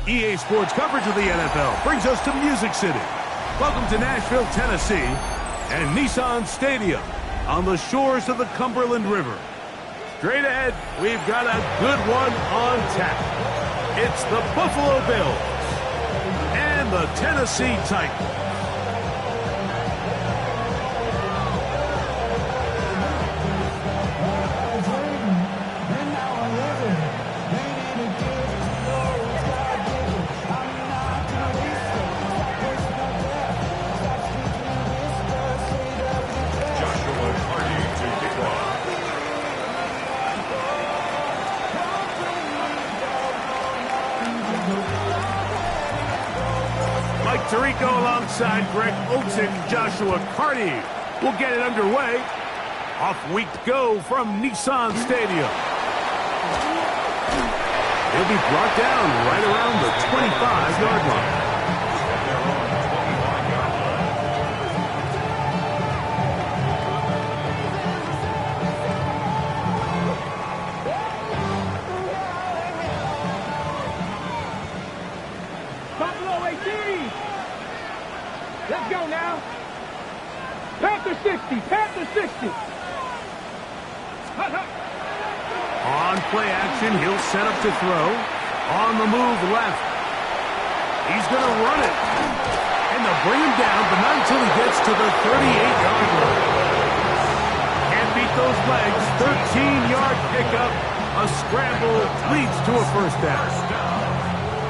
EA Sports coverage of the NFL brings us to Music City. Welcome to Nashville, Tennessee, and Nissan Stadium on the shores of the Cumberland River. Straight ahead, we've got a good one on tap. It's the Buffalo Bills and the Tennessee Titans. Tirico alongside Greg Olsen, Joshua Carty will get it underway. Off week to go from Nissan Stadium. He'll be brought down right around the 25-yard line. Let's go now. Panther 60, Panther 60. On play action, he'll set up to throw. On the move left. He's going to run it. And they'll bring him down, but not until he gets to the 38-yard line. Can't beat those legs. 13-yard pickup. A scramble leads to a first down.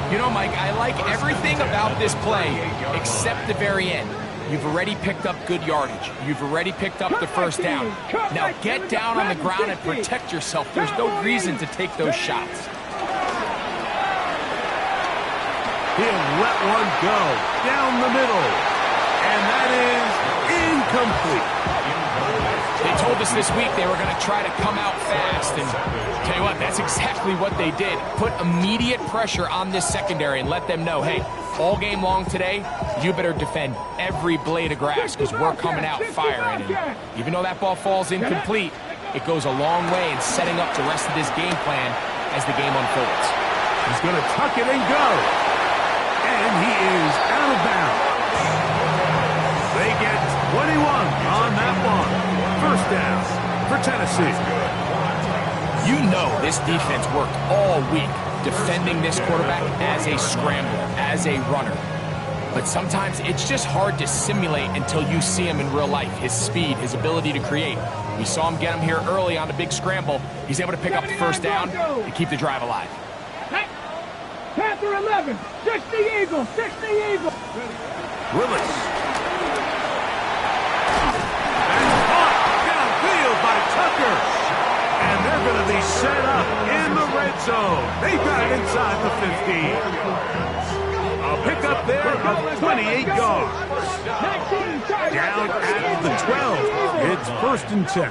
You know, Mike, I like everything about this play except the very end. You've already picked up good yardage. You've already picked up the first down. Now get down on the ground and protect yourself. There's no reason to take those shots. He'll let one go down the middle. And that is incomplete. They told us this week they were going to try to come out fast, and tell you what, that's exactly what they did. Put immediate pressure on this secondary and let them know, hey, all game long today, you better defend every blade of grass because we're coming out firing. And even though that ball falls incomplete, it goes a long way in setting up the rest of this game plan as the game unfolds. He's going to tuck it and go. And he is out of bounds. They get 21 on that one. First down for Tennessee. You know this defense worked all week defending this quarterback as a scrambler, as a runner. But sometimes it's just hard to simulate until you see him in real life. His speed, his ability to create. We saw him get him here early on a big scramble. He's able to pick up the first down and keep the drive alive. Panther 11, 60 Eagles, 60 Eagles. Willis. Tucker, and they're going to be set up in the red zone. They got it inside the 15. A pickup there of 28 yards. Down at the 12. It's first and 10.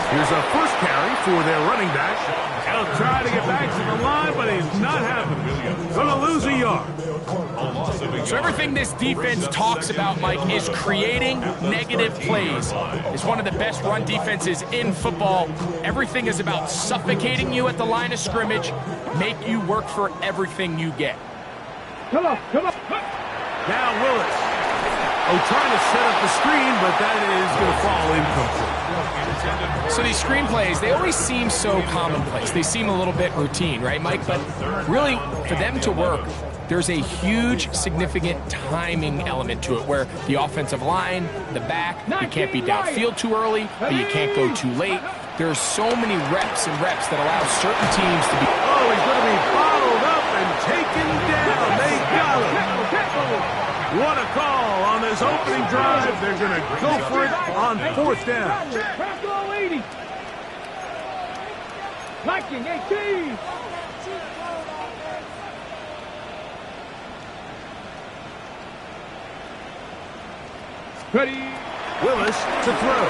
Here's a first carry for their running back. He'll try to get back to the line, but he's not having it. Going to lose a yard. So everything this defense talks about, Mike, is creating negative plays. It's one of the best run defenses in football. Everything is about suffocating you at the line of scrimmage, make you work for everything you get. Come on, come on. Now Willis. Oh, trying to set up the screen, but that is going to fall incomplete. So these screenplays, they always seem so commonplace. They seem a little bit routine, right, Mike? But really, for them to work, there's a huge, significant timing element to it where the offensive line, the back, you can't be downfield too early, but you can't go too late. There's so many reps and reps that allow certain teams to be... Oh, he's going to be followed up and taken down. They got him. What a call on this opening drive. They're going to go for it on fourth down. Buffalo 80. Viking 18. Ready. Willis to throw.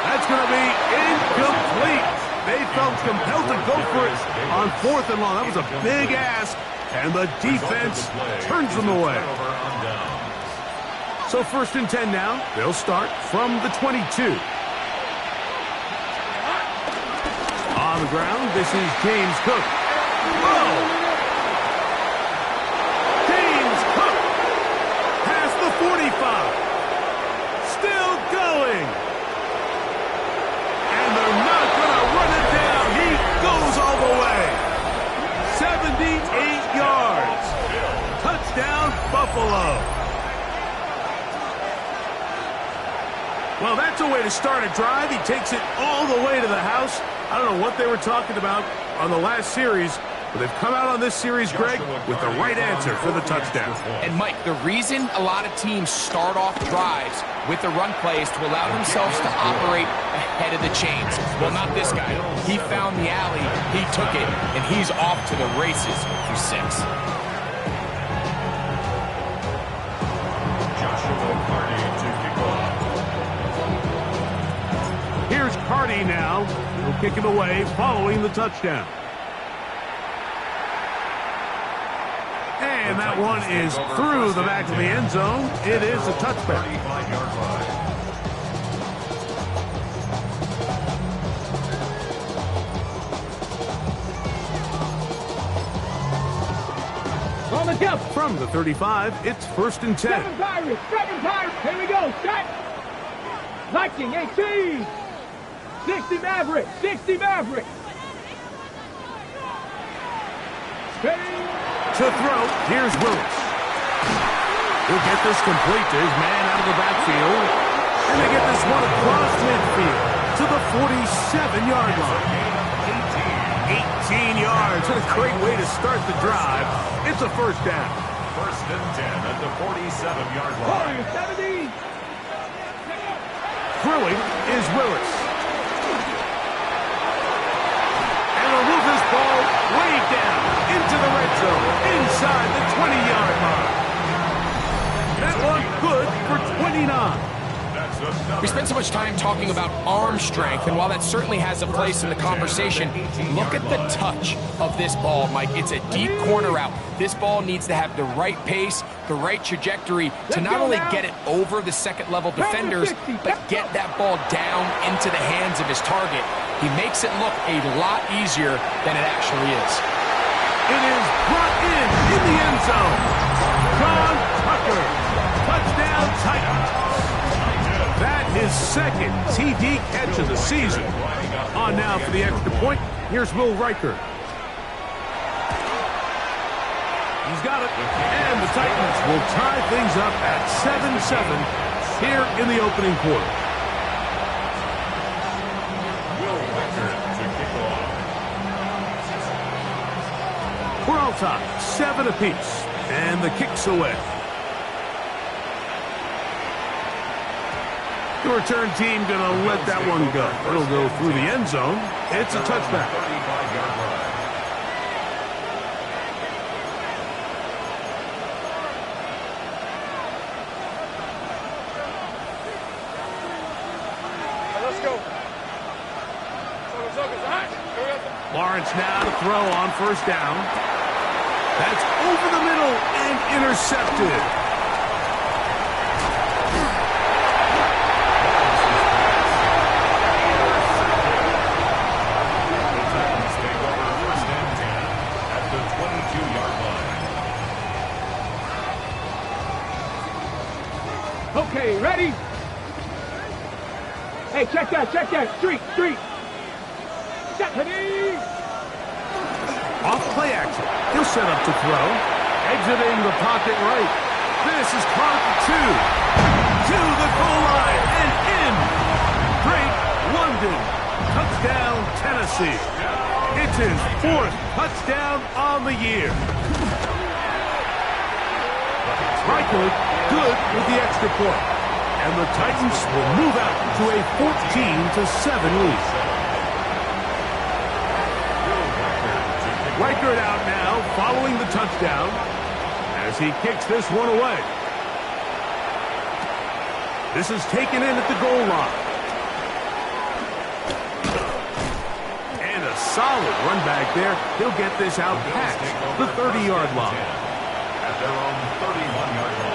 That's going to be incomplete. They felt compelled to go for it on fourth and long. That was a big ask, and the defense turns them away. So first and 10 now. They'll start from the 22. on the ground. This is James Cook. Oh! James Cook past the 45. Still going. And they're not going to run it down. He goes all the way. 78 yards. Touchdown, Buffalo. Well, that's a way to start a drive. He takes it all the way to the house. I don't know what they were talking about on the last series, but they've come out on this series, Greg, with the right answer for the touchdown. And, Mike, the reason a lot of teams start off drives with the run play is to allow themselves to operate ahead of the chains. Well, not this guy. He found the alley, he took it, and he's off to the races for 6. Here's Cardi now. He'll kick it away following the touchdown. And that one is through the back of the end zone. It is a touchback. On the jump. From the 35, it's 1st and 10. 7 Pirates. 7 Pirates. Here we go. Set. Liking 18. 60 Mavericks. 60 Mavericks. Steady. To throw, here's Willis. He'll get this complete to his man out of the backfield. And they get this one across midfield to the 47-yard line. 18 yards. What a great way to start the drive. It's a 1st down. 1st and 10 at the 47-yard line. 70. Throwing is Willis. And he'll move this ball way down into the red zone, inside the 20-yard line. That one good for 29. We spend so much time talking about arm strength, and while that certainly has a place in the conversation, look at the touch of this ball, Mike. It's a deep corner route. This ball needs to have the right pace, the right trajectory to not only get it over the second-level defenders, but get that ball down into the hands of his target. He makes it look a lot easier than it actually is. It is brought in the end zone. John Tucker, touchdown Titans. That is 2nd TD catch of the season. On now for the extra point, here's Will Riker. He's got it, and the Titans will tie things up at 7-7 here in the opening quarter. Will Riker to kick off. We're all tied, 7 apiece, and the kick's away. The return team going to let that one go. It'll go through the end zone. It's a touchback. 35-yard line. Let's go. Lawrence now to throw on 1st down. That's over the middle and intercepted. Okay, ready? Hey, check that. Street. Stephanie! Off play action. He'll set up to throw. Exiting the pocket right. This is caught at the 2. To the goal line and in. Drake London. Touchdown, Tennessee. It's his 4th touchdown on the year. Riker good with the extra point. And the Titans will move out to a 14-7 lead. Riker out now following the touchdown as he kicks this one away. This is taken in at the goal line. And a solid run back there. He'll get this out past the 30-yard line. At their own 31-yard line.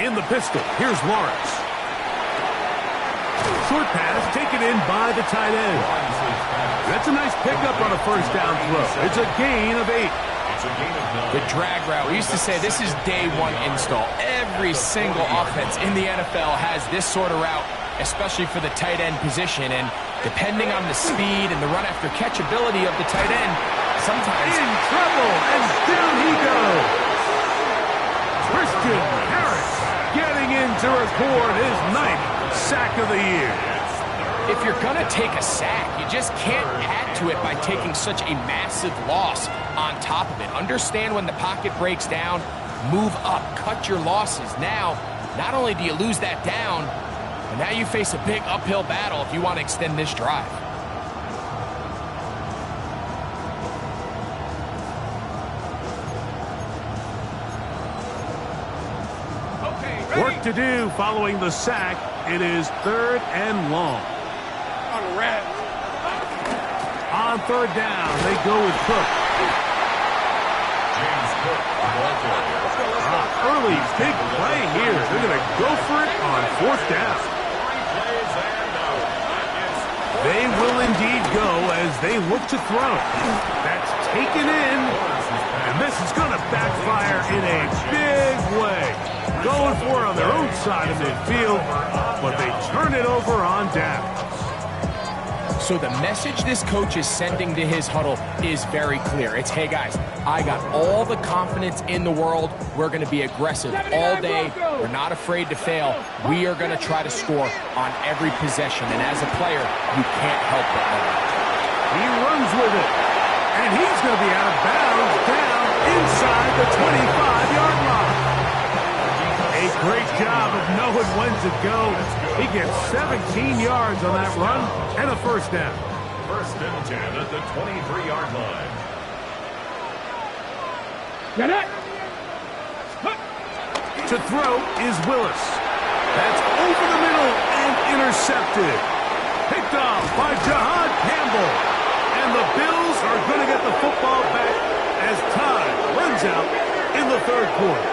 In the pistol, here's Lawrence. Short pass taken in by the tight end. That's a nice pickup on a first down throw. It's a gain of 8. The drag route. We used to say this is day one install. Every single offense in the NFL has this sort of route, especially for the tight end position. And depending on the speed and the run after catch ability of the tight end, sometimes in trouble, and down he goes. Christian Harris getting in to record his 9th sack of the year. If you're going to take a sack, you just can't add to it by taking such a massive loss on top of it. Understand when the pocket breaks down, move up, cut your losses. Now, not only do you lose that down, but now you face a big uphill battle if you want to extend this drive. Work to do following the sack. It is 3rd and long. On 3rd down, they go with Cook. Early big play here. They're going to go for it on 4th down. They will indeed go as they look to throw. That's taken in, and this is going to backfire in a big way. Going for it on their own side of midfield, but they turn it over on down. So the message this coach is sending to his huddle is very clear. It's, hey guys, I got all the confidence in the world. We're going to be aggressive all day. We're not afraid to fail. We are going to try to score on every possession. And as a player, you can't help but win. He runs with it. And he's going to be out of bounds down inside the 25-yard line. A great job of knowing when to go. He gets 17 yards on that run and a first down. 1st and 10 at the 23-yard line. Get it! To throw is Willis. That's over the middle and intercepted. Picked off by Jahad Campbell. And the Bills are going to get the football back as time runs out in the 3rd quarter.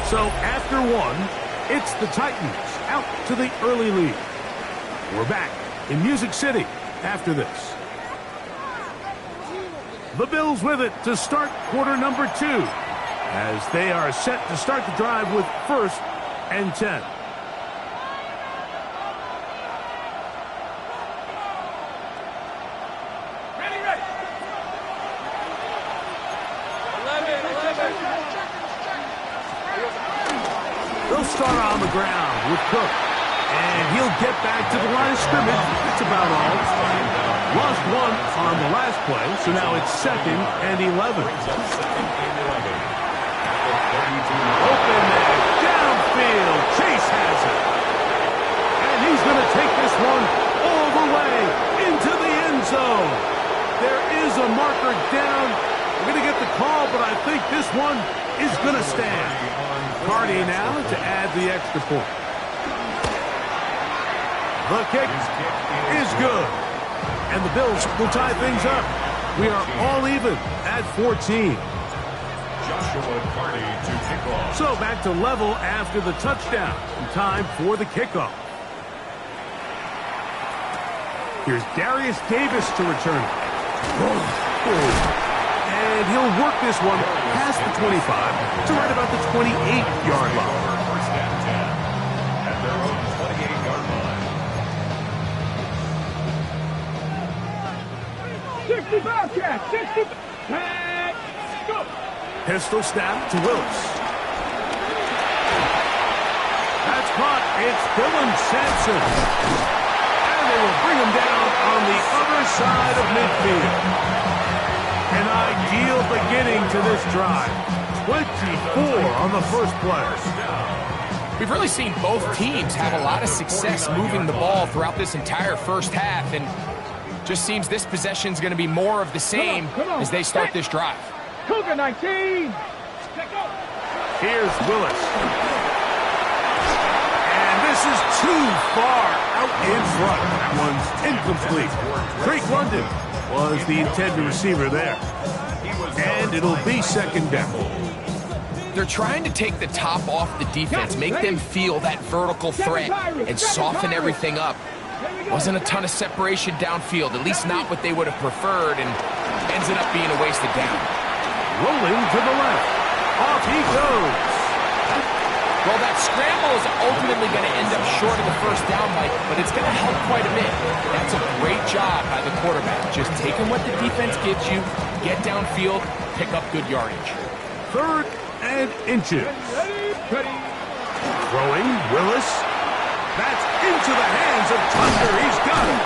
So after 1, it's the Titans out to the early lead. We're back in Music City after this. The Bills with it to start quarter number 2 as they are set to start the drive with 1st and 10. They'll start on the ground with Cook. And he'll get back to the line of scrimmage. That's about all. Lost 1 on the last play, so now it's 2nd and 11. Open man, downfield. Chase has it. And he's going to take this one all the way into the end zone. There is a marker down. We're going to get the call, but I think this one is going to stand. Cardi now to add the extra point. The kick is good. And the Bills will tie things up. We are all even at 14. Joshua Cardi to kick off. So back to level after the touchdown. Time for the kickoff. Here's Darius Davis to return it. And he'll work this one past the 25 to right about the 28-yard line. 1st and 10 at their own 28-yard line. 65 catch, 60. Catch. Go. Pistol snap to Willis. That's caught. It's Dylan Sampson. And they will bring him down on the other side of midfield. An ideal beginning to this drive. 24 on the first play. We've really seen both teams have a lot of success moving the ball throughout this entire first half, and just seems this possession is going to be more of the same as they start this drive. Cougar 19. Here's Willis. And this is too far out in front. That one's incomplete. Drake London was the intended receiver there. And and it'll be second down. They're trying to take the top off the defense, make them feel that vertical threat, and soften everything up. Wasn't a ton of separation downfield, at least not what they would have preferred, and ends up being a wasted down. Rolling to the left. Off he goes. Well, that scramble is ultimately going to end up short of the first down, Mike, but it's going to help quite a bit. That's a great job by the quarterback. Just taking what the defense gives you, get downfield, pick up good yardage. 3rd and inches. Throwing, Willis. That's into the hands of Tucker. He's got it.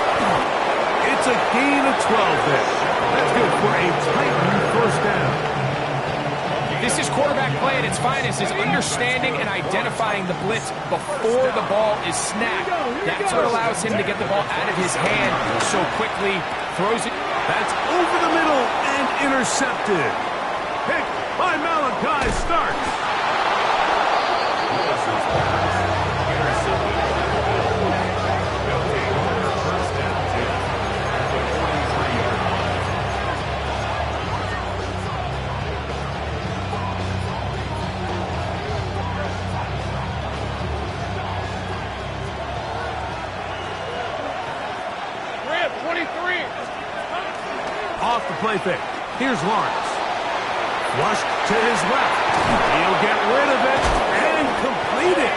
It's a gain of 12 there. That's good for a Titan first down. This is quarterback play at its finest, is understanding and identifying the blitz before the ball is snapped. That's what allows him to get the ball out of his hand so quickly, throws it. That's over the middle and intercepted. Picked by Malachi Starks. Off the play fake. Here's Lawrence. Flush to his left. He'll get rid of it and complete it.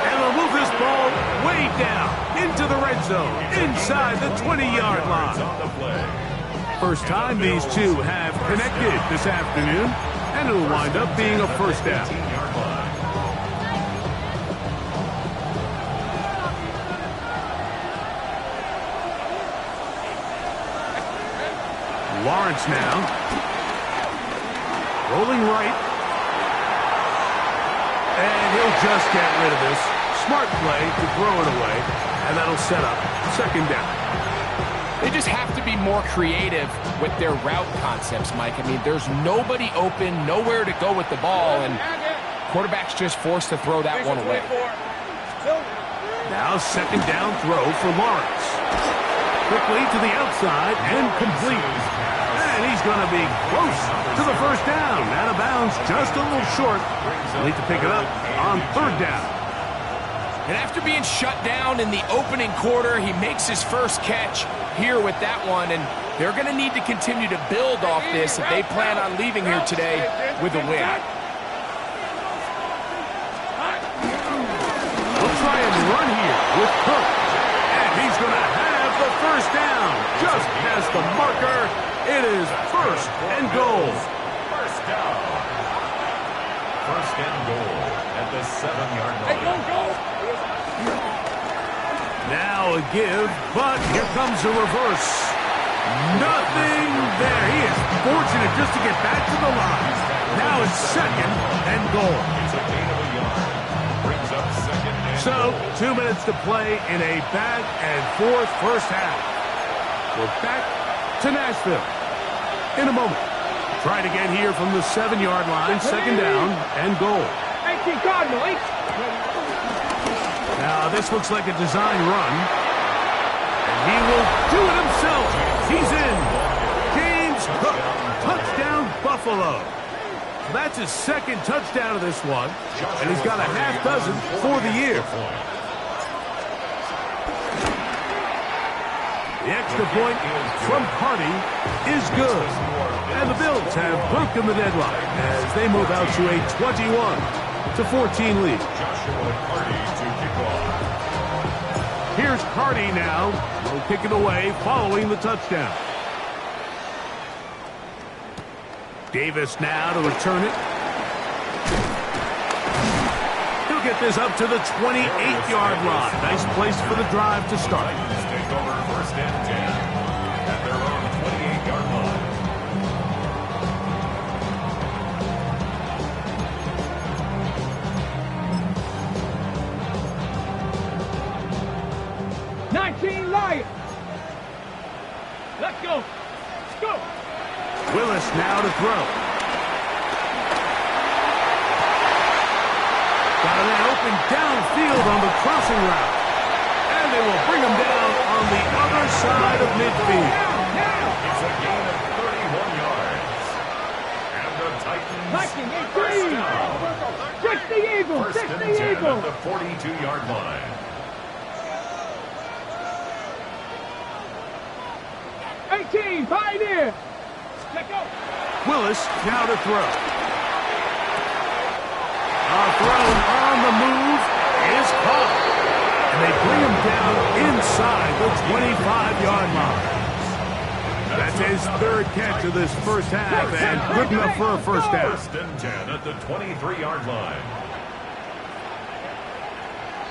And he'll move this ball way down into the red zone, inside the 20-yard line. First time these two have connected this afternoon, and it'll wind up being a first down. Lawrence now. Rolling right. And he'll just get rid of this. Smart play to throw it away. And that'll set up second down. They just have to be more creative with their route concepts, Mike. I mean, there's nobody open, nowhere to go with the ball, and quarterback's just forced to throw that one away. Now second down throw for Lawrence. Quickly to the outside and complete. And he's going to be close to the first down. Out of bounds, just a little short. Need to pick it up on third down. And after being shut down in the opening quarter, he makes his first catch here with that one. And they're going to need to continue to build off this if they plan on leaving here today with a win. We'll try and run here with Cook. And he's going to have the first down. Just past the marker. It is first and goal. First down. First and goal at the 7-yard line. Now a give, but here comes a reverse. Nothing there. He is fortunate just to get back to the line. Now it's second and goal. It's a gain of a yard. Brings up second and So 2 minutes to play in a back and forth first half. We're back to Nashville in a moment. Try it again here from the 7-yard line, second down and goal. 18 Cardinal, 8. Now this looks like a design run. And he will do it himself. He's in. James Cook, touchdown Buffalo. So that's his second touchdown of this one. And he's got a half dozen for the year. The extra point from Carty is good. And the Bills have broken the deadline as they move out to a 21-14 lead. Here's Carty now. He'll kick it away following the touchdown. Davis now to return it. He'll get this up to the 28-yard line. Nice place for the drive to start. take over first and 10 at their own 28-yard line. Lions. Let's go. Let's go. Willis now to throw. Got a man open downfield on the crossing route. And they will bring him down on the other side of midfield. It's a gain of 31 yards. Eagles. 1st 60 and 10 at Eagles. the 42-yard line. 18, Pioneer. Check out. Willis now to throw. Thrown on the move is caught. And they bring him down inside the 25-yard line. That's his third catch of this first half, and good enough for a first down. 1st and 10 at the 23-yard line.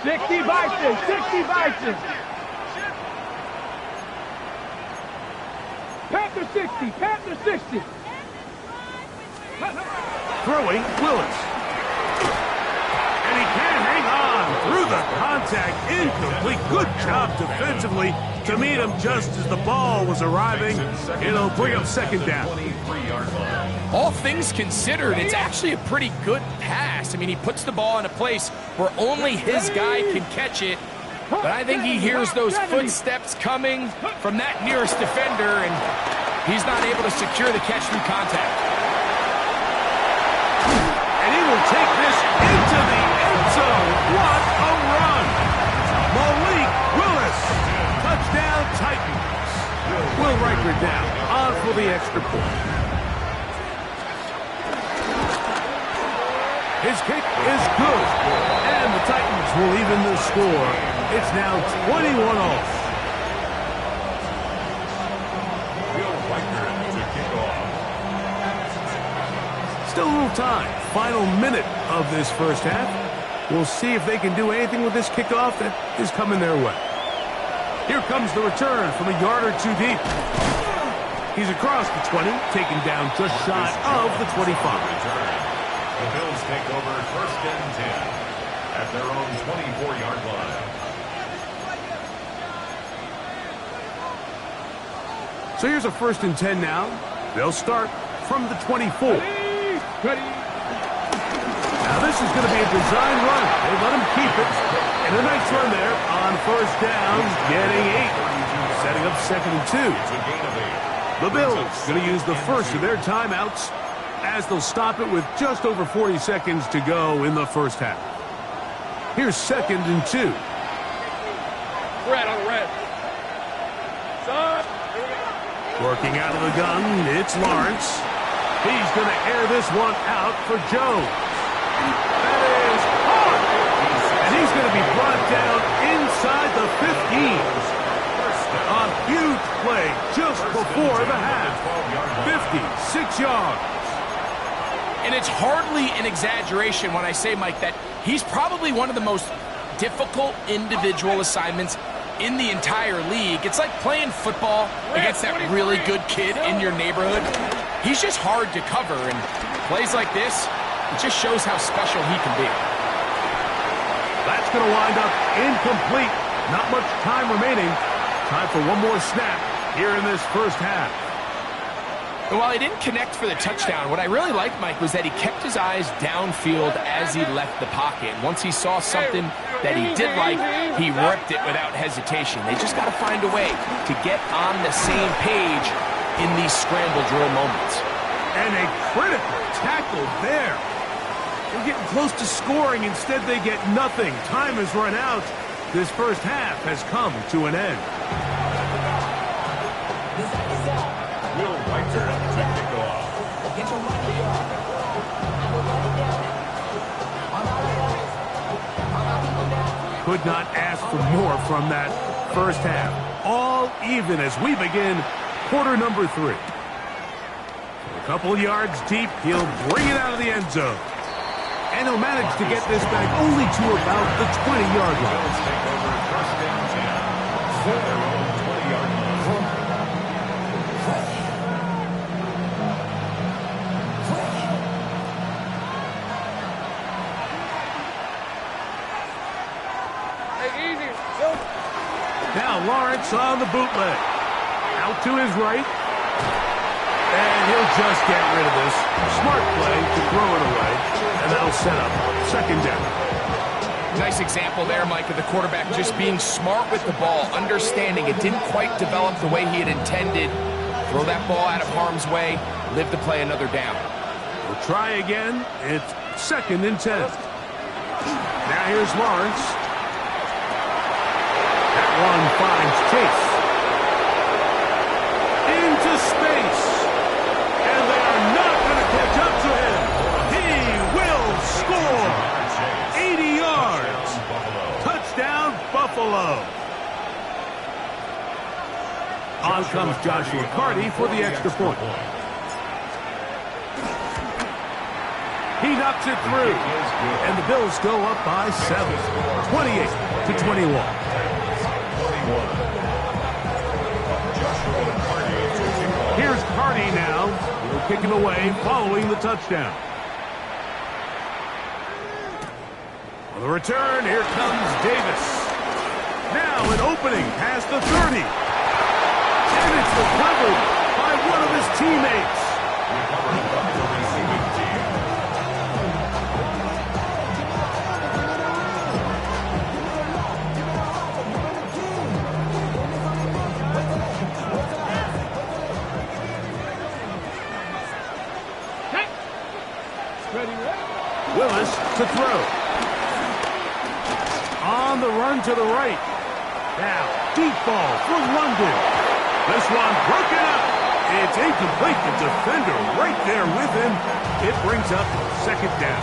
60 Vikings. 60 Vikings. Panther 60. Panther 60. Throwing Willis. And he can hang on through the contact. Incomplete. Good job defensively to meet him just as the ball was arriving. It'll bring up second down. 23-yard line. All things considered, it's actually a pretty good pass. I mean, he puts the ball in a place where only his guy can catch it. But I think he hears those footsteps coming from that nearest defender, and he's not able to secure the catch through contact. And he will take this into the end zone. What a run! Malik Willis. Touchdown Titans. Will Riker down on for the extra point. His kick is good. And the Titans will even the score. It's now 21-all. Will Riker to kick off. Still a little time. Final minute of this first half. We'll see if they can do anything with this kickoff that is coming their way. Here comes the return from a yard or two deep. He's across the 20, taken down just shy of the 25. The Bills take over 1st and 10 at their own 24-yard line. So here's a 1st and 10 now. They'll start from the 24. Now this is going to be a design run. They let him keep it. And a nice run there on first down, getting 8. Setting up 2nd and 2. It's a gain of 8. The Bills going to use the first of their timeouts as they'll stop it with just over 40 seconds to go in the first half. Here's 2nd and 2. Red on red. Son. Working out of the gun, it's Lawrence. He's going to air this one out for Jones. That is hard. And he's going to be brought down inside the 15. A huge play just before the half. 56 yards. And it's hardly an exaggeration when I say, Mike, that he's probably one of the most difficult individual assignments in the entire league. It's like playing football against that really good kid in your neighborhood. He's just hard to cover, and plays like this, it just shows how special he can be. That's going to wind up incomplete. Not much time remaining. Time for one more snap here in this first half. And while he didn't connect for the touchdown, what I really liked, Mike, was that he kept his eyes downfield as he left the pocket. Once he saw something that he did like, he ripped it without hesitation. They just got to find a way to get on the same page in these scramble drill moments. And a critical tackle there. They're getting close to scoring. Instead, they get nothing. Time has run out. This first half has come to an end. Will Riker to kick off. Could not ask for more from that first half. All even as we begin quarter number 3. A couple yards deep, he'll bring it out of the end zone. And he'll manage to get this back only to about the 20-yard line. Bills take over 1st and 10 at their own 20-yard line. Now Lawrence on the bootleg. Out to his right. And he'll just get rid of this. Smart play to throw it away. And that'll set up 2nd down. Nice example there, Mike, of the quarterback just being smart with the ball, understanding it didn't quite develop the way he had intended. Throw that ball out of harm's way, live to play another down. We'll try again. It's 2nd and 10. Now here's Lawrence. That one finds Chase. Into space. And they are not going to catch up to him. He will score. 80 yards. Touchdown, Buffalo. On comes Joshua Carty for the extra point. He knocks it through. And the Bills go up by 7. 28-21. Here's Carty now. He'll kick him away following the touchdown. On the return, here comes Davis. Now an opening past the 30. And it's recovered by one of his teammates. Willis to throw. On the run to the right. Now, deep ball for London. This one broken up. It's incomplete. The defender right there with him. It brings up second down.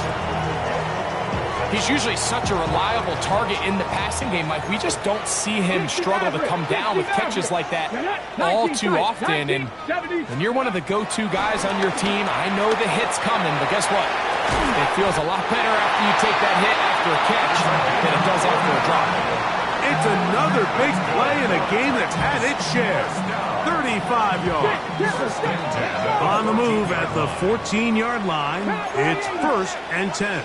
He's usually such a reliable target in the passing game, Mike. We just don't see him struggle to come down with catches like that all too often. And when you're one of the go-to guys on your team, I know the hit's coming, but guess what? It feels a lot better after you take that hit after a catch than it does after a drop. It's another big play in a game that's had its share. 35 yards. On the move at the 14-yard line, it's 1st and 10.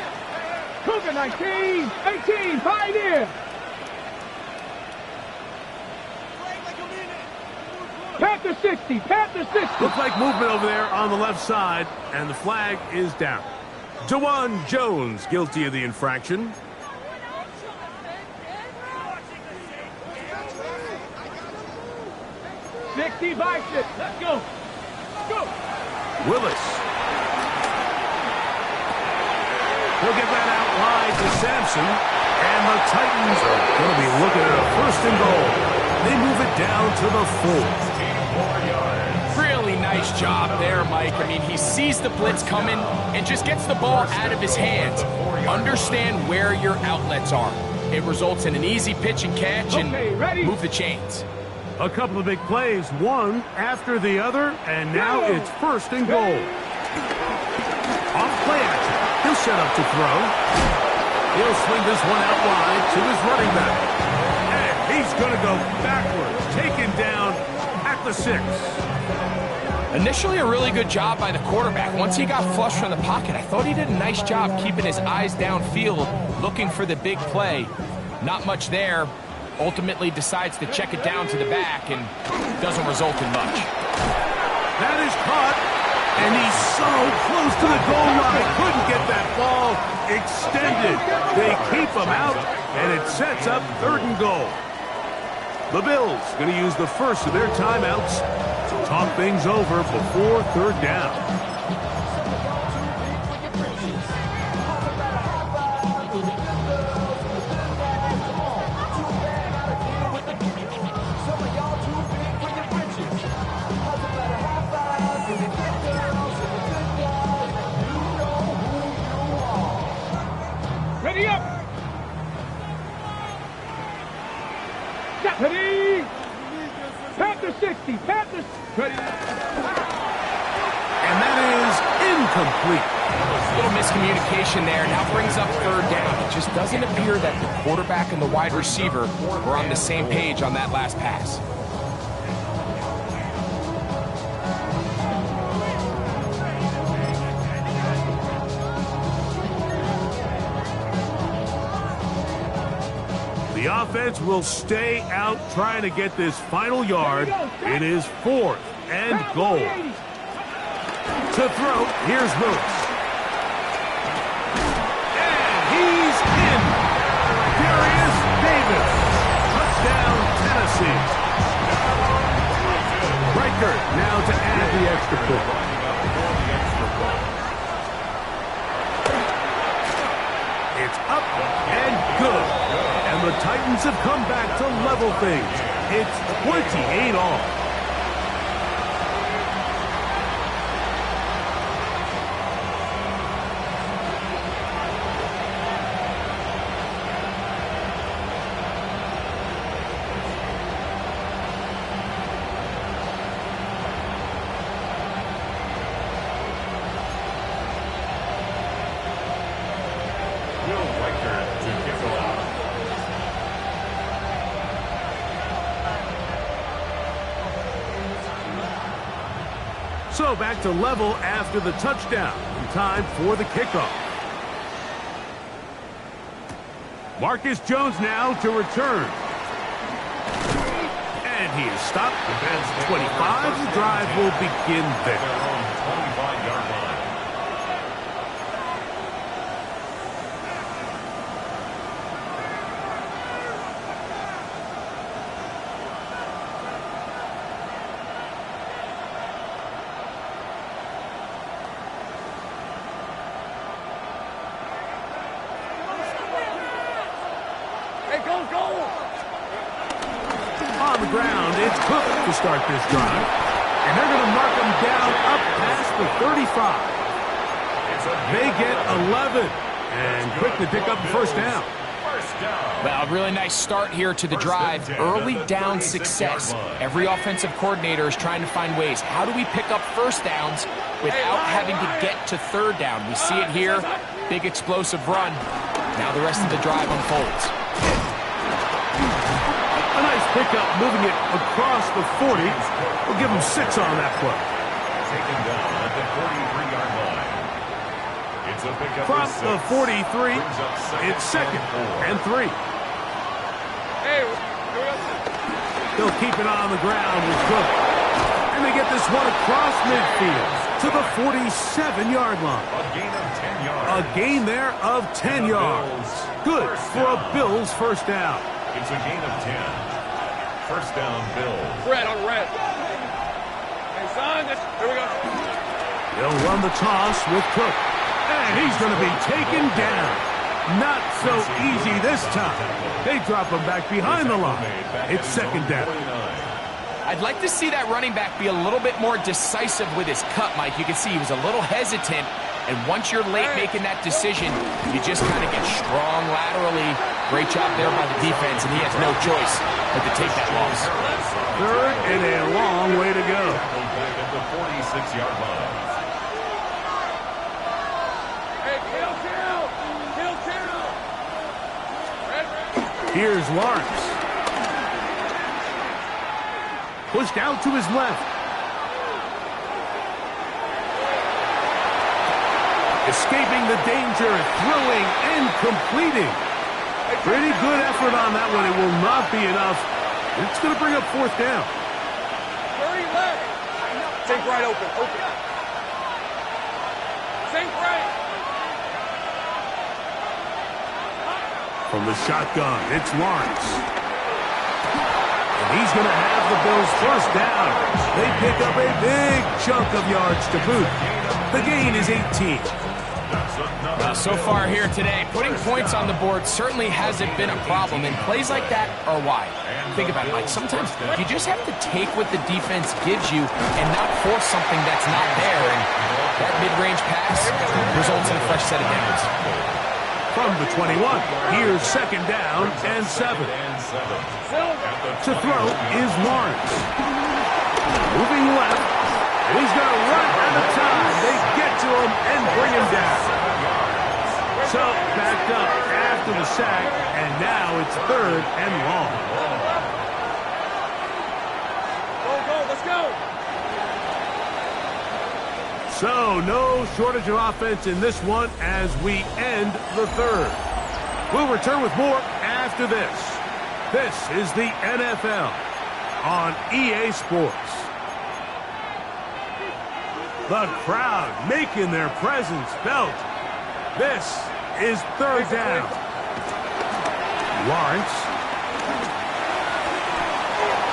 Cougar 19, 18, Pioneer. Panther 60, Panther 60. Looks like movement over there on the left side, and the flag is down. Jawan Jones guilty of the infraction. Let's go. Go. Willis. He'll get that out wide to Sampson. And the Titans are going to be looking at a 1st and goal. They move it down to the 4. Really nice job there, Mike. I mean, he sees the blitz coming and just gets the ball out of his hands. Understand where your outlets are. It results in an easy pitch and catch and move the chains. A couple of big plays, one after the other, and now it's 1st and goal. Off play action. He'll set up to throw. He'll swing this one out wide to his running back. And he's going to go backwards, taken down at the 6. Initially, a really good job by the quarterback. Once he got flushed from the pocket, I thought he did a nice job keeping his eyes downfield, looking for the big play. Not much there. Ultimately decides to check it down to the back and doesn't result in much. That is caught, and he's so close to the goal line. Couldn't get that ball extended. They keep him out, and it sets up 3rd and goal. The Bills going to use the first of their timeouts to talk things over before 3rd down. Ready up. Ready. Panther 60, Panther. Ready. And that is incomplete. A little miscommunication there. Now brings up 3rd down. It just doesn't appear that the quarterback and the wide receiver were on the same page on that last pass. The offense will stay out trying to get this final yard. It is 4th and goal. To throw, here's Lewis. And he's in. Darius Davis. Touchdown, Tennessee. Riker now to add the extra point. It's up and good. And the Titans have come back to level things. It's 28 all. So back to level after the touchdown. Time for the kickoff. Marcus Jones now to return. And he is stopped. Defense 25. The drive will begin there. 25-yard line. On the ground, it's Cook to start this drive. And they're going to mark him down up past the 35. They get 11. And quick to pick up the first down. Well, a really nice start here to the drive. Early down success. Every offensive coordinator is trying to find ways. How do we pick up first downs without having to get to third down? We see it here. Big explosive run. Now the rest of the drive unfolds. A nice pickup, moving it across the 40. We'll give him 6 on that play. Taken down at the 43-yard line. It's a pickup from the 43. It's second and 3. They'll keep it on the ground with Cook. And they get this one across midfield to the 47-yard line. A gain of 10 yards. A gain there of 10 yards. Good for a Bills first down. It's a gain of 10. First down, Bills. Red on red. Hey, son, here we go. They'll run the toss with Cook. And he's going to be taken down. Not so easy this time. They drop him back behind the line. It's second down. I'd like to see that running back be a little bit more decisive with his cut, Mike. You can see he was a little hesitant. And once you're late making that decision, you just kind of get strong laterally. Great job there by the defense, and he has no choice but to take that loss. Third and a long way to go. At the 46-yard line. Hey, kill. Here's Lawrence. Pushed out to his left. Escaping the danger, throwing and completing. Pretty good effort on that one. It will not be enough. It's going to bring up fourth down. 30 left. Think right open. Think right. From the shotgun, it's Lawrence. And he's going to have the Bills first down. They pick up a big chunk of yards to boot. The gain is 18. So far here today, putting points on the board certainly hasn't been a problem, and plays like that are why. Think about it, Mike. Sometimes you just have to take what the defense gives you and not force something that's not there, and that mid-range pass results in a fresh set of downs. From the 21, here's second down and 7. To throw is Lawrence. Moving left, and he's going to run out of time. They get to him and bring him down. So, backed up after the sack, and now it's third and long. Go, let's go. So, no shortage of offense in this one as we end the third. We'll return with more after this. This is the NFL on EA Sports. The crowd making their presence felt. This is third down. Lawrence.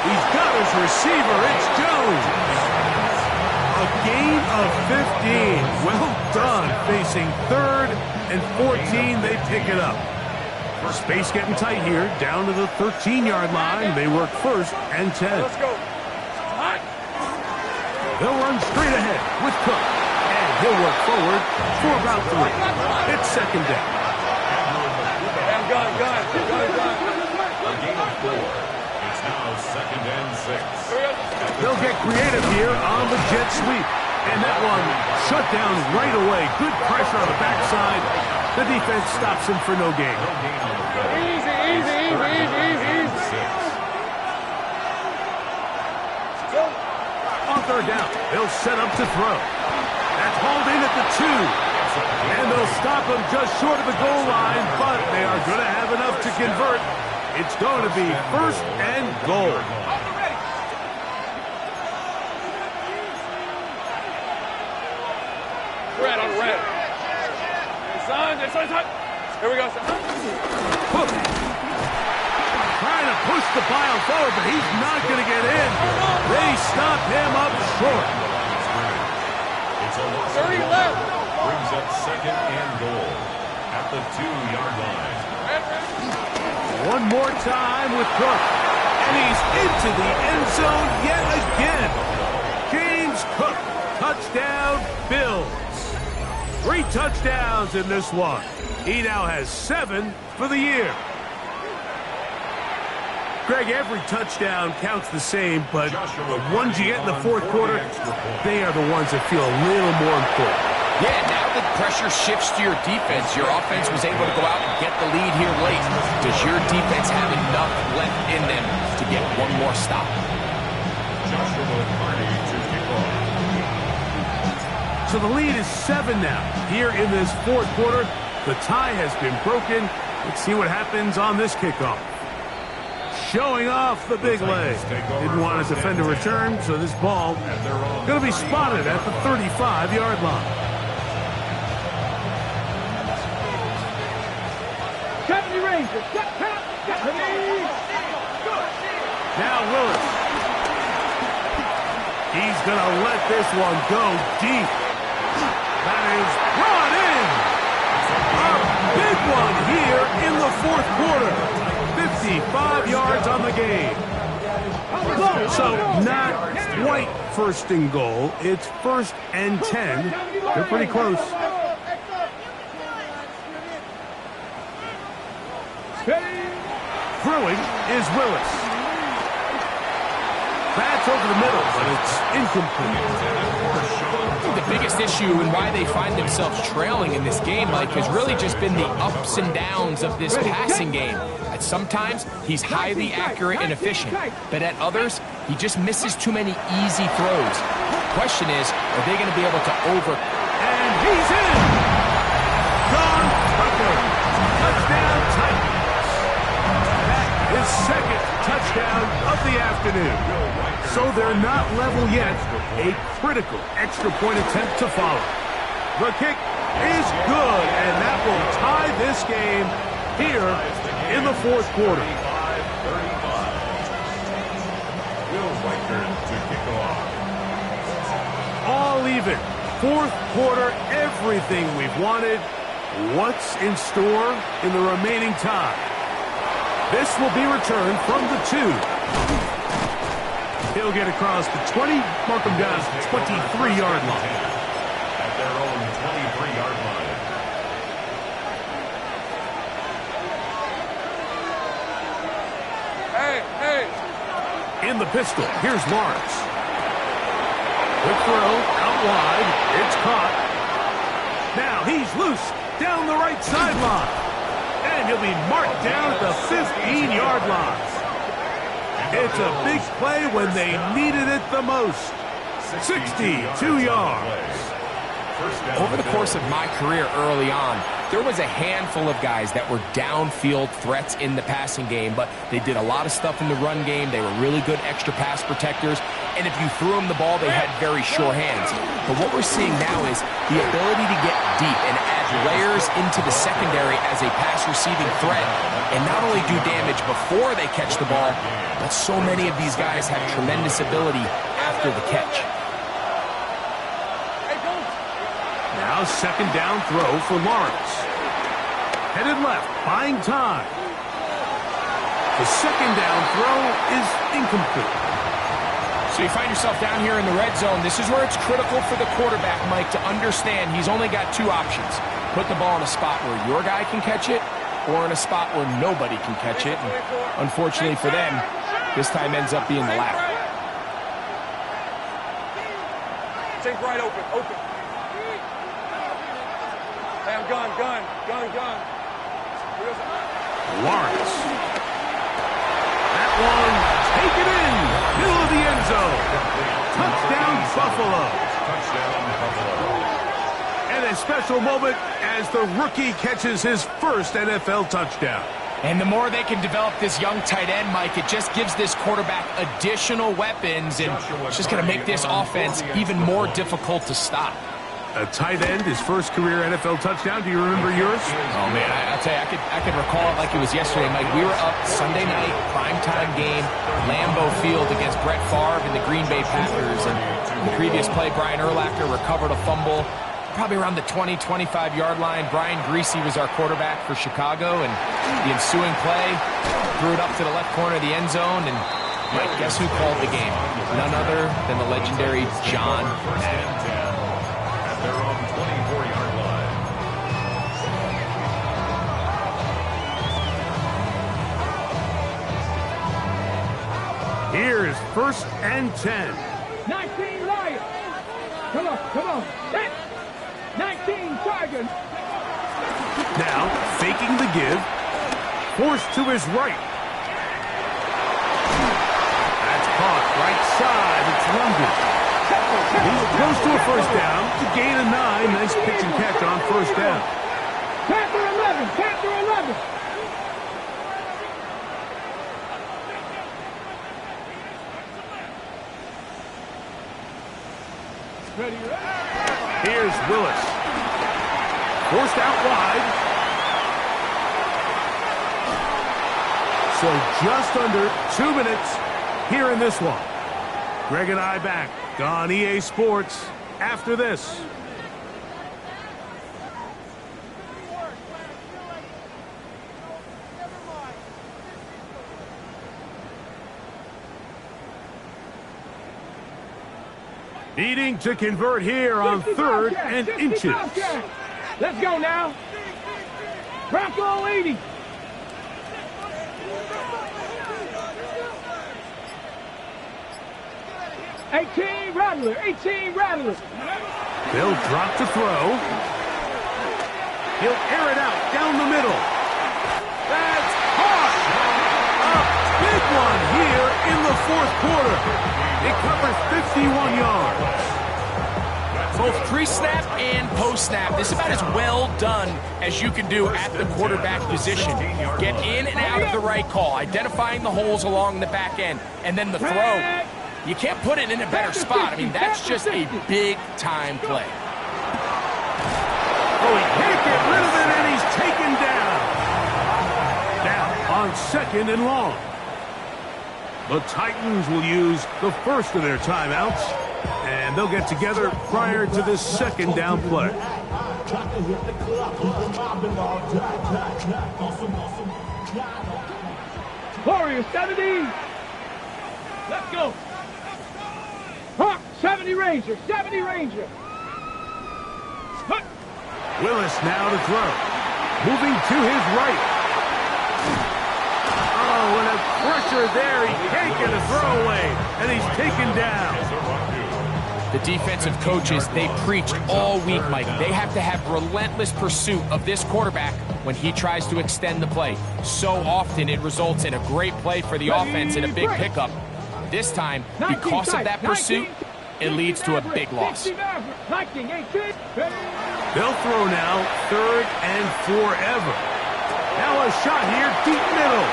He's got his receiver. It's Jones. A A gain of 15. Well done. Facing 3rd and 14, they pick it up. Space getting tight here. Down to the 13-yard line. They work 1st and 10. Let's go. They'll run straight ahead with Cook. And he'll work forward for about 3. It's 2nd down. Gun. A gain of 4. It's now 2nd and 6. They'll get creative here on the jet sweep. And that one shut down right away. Good pressure on the backside. The defense stops him for no gain. No gain on the play. Easy. On 3rd down, they'll set up to throw. That's hauled in at the 2. And they'll stop him just short of the goal line, but they are going to have enough to convert. It's going to be 1st and goal. Red on red. Son. Here we go, son. Hook. Trying to push the pile forward, but he's not going to get in. They stop him up short. It's a loss. 30 left. Brings up 2nd and goal at the 2-yard line. One more time with Cook. And he's into the end zone yet again. James Cook. Touchdown, Bills. 3 touchdowns in this one. He now has 7 for the year. Greg, every touchdown counts the same, but the ones you get in the 4th quarter, they are the ones that feel a little more important. Yeah, now the pressure shifts to your defense. Your offense was able to go out and get the lead here late. Does your defense have enough left in them to get one more stop? Joshua Carney to kick off. So the lead is 7 now. Here in this 4th quarter, the tie has been broken. Let's see what happens on this kickoff. Showing off the big leg. Didn't want his defender return, so this ball going to be spotted at the 35-yard line. Company Ranger. Now Willis. He's going to let this one go deep. That is brought in. A big one here in the 4th quarter. 55 yards on the game. So not quite 1st and goal. It's 1st and 10. They're pretty close. Throwing is Willis. That's over the middle, but it's incomplete. The biggest issue and why they find themselves trailing in this game, Mike, has really just been the ups and downs of this passing game. At sometimes, he's highly accurate and efficient, but at others, he just misses too many easy throws. The question is, are they going to be able to And he's in! John Tucker! Touchdown Titans! That is 2nd touchdown of the afternoon. So they're not level yet. A critical extra point attempt to follow. The kick is good, and that will tie this game here in the 4th quarter. 35. Will Reichert to kick off. All even. 4th quarter, everything we've wanted. What's in store in the remaining time? This will be returned from the 2. He'll get across the 20, mark him down at the 23-yard line. At their own 23-yard line. Hey. In the pistol, here's Lawrence. Quick throw, out wide, it's caught. Now he's loose, down the right sideline. And he'll be marked down at the 15-yard line. It's a big play when they needed it the most. 62 yards. Over the course of my career early on, there was a handful of guys that were downfield threats in the passing game, but they did a lot of stuff in the run game. They were really good extra pass protectors, and if you threw them the ball, they had very sure hands. But what we're seeing now is the ability to get deep and add layers into the secondary as a pass receiving threat, and not only do damage before they catch the ball, but so many of these guys have tremendous ability after the catch. Now second down throw for Lawrence. Headed left, buying time. The second down throw is incomplete. So you find yourself down here in the red zone. This is where it's critical for the quarterback, Mike, to understand he's only got two options. Put the ball in a spot where your guy can catch it, or in a spot where nobody can catch it. And unfortunately for them, this time ends up being the latter. Take right open, open. Hey, I'm gun. Lawrence. That one, take it in. Middle of the end zone. Touchdown, Buffalo. Touchdown, Buffalo. And a special moment as the rookie catches his first NFL touchdown. And the more they can develop this young tight end, Mike, it just gives this quarterback additional weapons, and it's just going to make this offense even more difficult to stop. A tight end, his first career NFL touchdown. Do you remember yours? Oh, man, I'll tell you, I could recall it like it was yesterday, Mike. We were up Sunday night, primetime game, Lambeau Field against Brett Favre and the Green Bay Packers. And in the previous play, Brian Urlacher recovered a fumble probably around the 20, 25-yard line. Brian Greasy was our quarterback for Chicago, and the ensuing play threw it up to the left corner of the end zone. And, Mike, guess who called the game? None other than the legendary John Madden. Their own 24-yard line. Here's first and 10. 19 Lions. Come on. 19 Tigers. Now, faking the give. Forced to his right. That's caught right side. It's London. He's close to a first down. To gain a 9. Nice pitch and catch on first down. Panther 11. Here's Willis. Forced out wide. So just under 2 minutes here in this one. Greg and I back on EA Sports after this. Needing to convert here on third and inches. Let's go now. Bronco 80. $18 Rattler. They'll drop to throw. He'll air it out down the middle. That's caught. A big one here in the fourth quarter. It covers 51 yards. Both pre-snap and post-snap, this is about as well done as you can do at the quarterback position. Get in and out of the right call, identifying the holes along the back end, and then the throw. You can't put it in a better spot. I mean, that's just a big-time play. Oh, he can't get rid of it, and he's taken down. Now on second and long. The Titans will use the first of their timeouts, and they'll get together prior to this second down play. Warriors 70. Let's go. Hawk 70 Ranger. Willis now to throw. Moving to his right. Oh, and a pressure there. He can't get a throwaway, and he's taken down. The defensive coaches, they preached all week, Mike. They have to have relentless pursuit of this quarterback when he tries to extend the play. So often it results in a great play for the offense and a big pickup. This time, because of that pursuit, it leads to a big loss. They'll throw now, third and forever. Now a shot here, deep middle.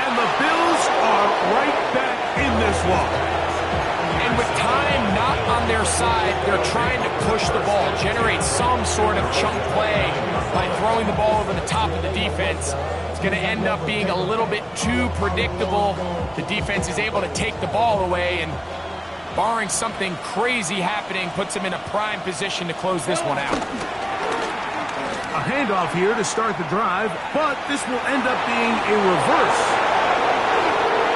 And the Bills are right back in this one. And with time not on their side, they're trying to push the ball, generate some sort of chunk play by throwing the ball over the top of the defense. It's going to end up being a little bit too predictable. The defense is able to take the ball away, and barring something crazy happening, puts him in a prime position to close this one out. A handoff here to start the drive, but this will end up being a reverse.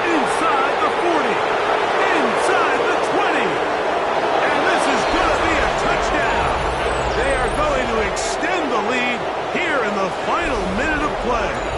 Inside the 40, inside the 20, and this is going to be a touchdown. They are going to extend the lead here in the final minute of play.